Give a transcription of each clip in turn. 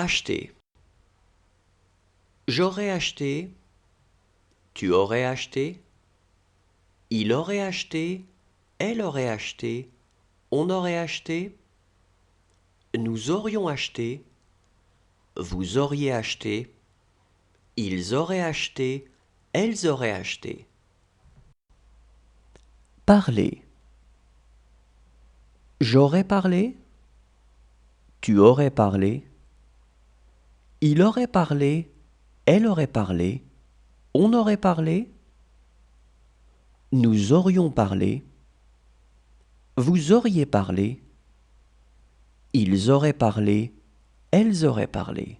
Acheter. J'aurais acheté. Tu aurais acheté. Il aurait acheté. Elle aurait acheté. On aurait acheté. Nous aurions acheté. Vous auriez acheté. Ils auraient acheté. Elles auraient acheté. Parler. J'aurais parlé. Tu aurais parlé. Il aurait parlé. Elle aurait parlé. On aurait parlé. Nous aurions parlé. Vous auriez parlé. Ils auraient parlé. Elles auraient parlé.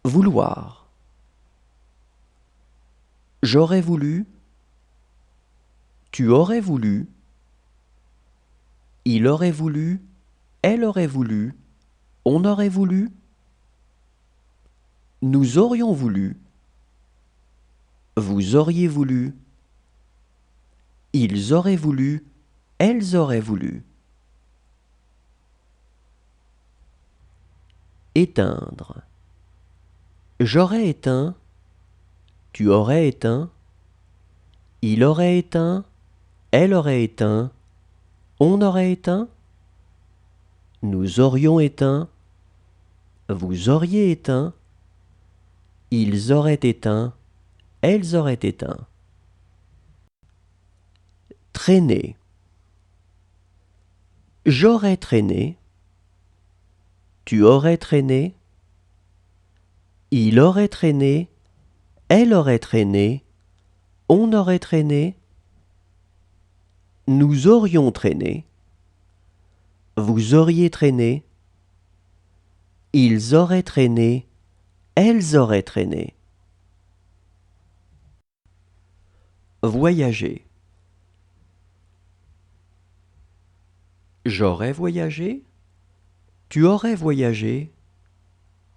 Vouloir. J'aurais voulu. Tu aurais voulu. Il aurait voulu. Elle aurait voulu. On aurait voulu. Nous aurions voulu. Vous auriez voulu. Ils auraient voulu. Elles auraient voulu. Éteindre. J'aurais éteint. Tu aurais éteint. Il aurait éteint. Elle aurait éteint. On aurait éteint. Nous aurions éteint. Vous auriez éteint. Ils auraient éteint. Elles auraient éteint. Traîner. J'aurais traîné. Tu aurais traîné. Il aurait traîné. Elle aurait traîné. On aurait traîné. Nous aurions traîné. Vous auriez traîné. Ils auraient traîné. Elles auraient traîné. Voyager. J'aurais voyagé. Tu aurais voyagé.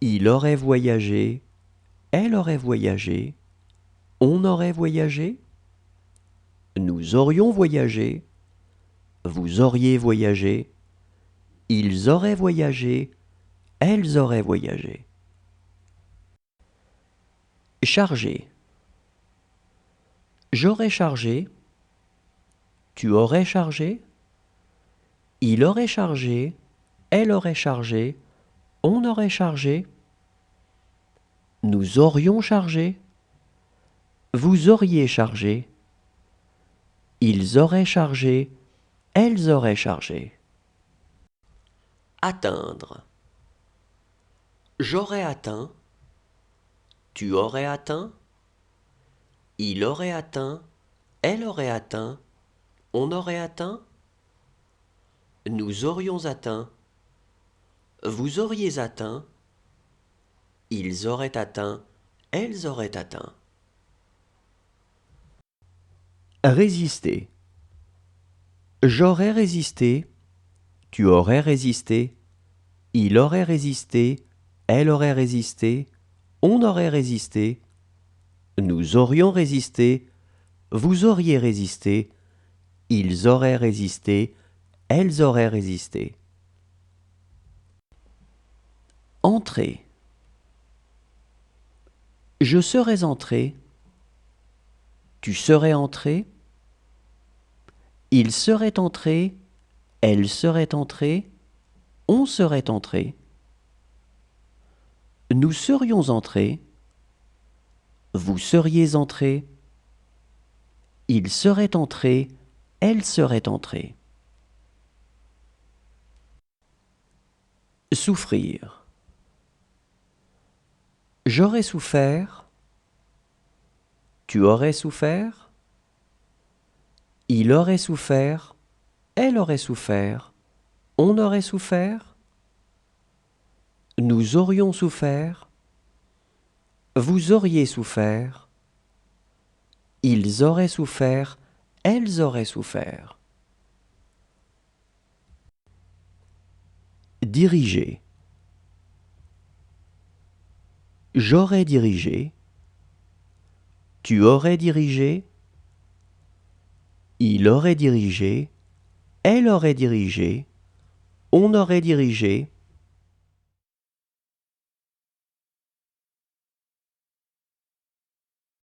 Il aurait voyagé. Elle aurait voyagé. On aurait voyagé. Nous aurions voyagé. Vous auriez voyagé. Ils auraient voyagé. Elles auraient voyagé. Charger. J'aurais chargé. Tu aurais chargé. Il aurait chargé. Elle aurait chargé. On aurait chargé. Nous aurions chargé. Vous auriez chargé. Ils auraient chargé. Elles auraient chargé. Atteindre. J'aurais atteint. Tu aurais atteint. Il aurait atteint. Elle aurait atteint. On aurait atteint. Nous aurions atteint. Vous auriez atteint. Ils auraient atteint. Elles auraient atteint. Résister. J'aurais résisté. Tu aurais résisté. Il aurait résisté. Elle aurait résisté. On aurait résisté. Nous aurions résisté. Vous auriez résisté. Ils auraient résisté. Elles auraient résisté. Entrer. Je serais entré. Tu serais entré. Il serait entré. Elle serait entrée. On serait entré. Nous serions entrés. Vous seriez entré. Il serait entré. Elle serait entrée. Souffrir. J'aurais souffert. Tu aurais souffert. Il aurait souffert. Elle aurait souffert. On aurait souffert. Nous aurions souffert. Vous auriez souffert. Ils auraient souffert. Elles auraient souffert. Diriger. J'aurais dirigé. Tu aurais dirigé. Il aurait dirigé. Elle aurait dirigé. On aurait dirigé.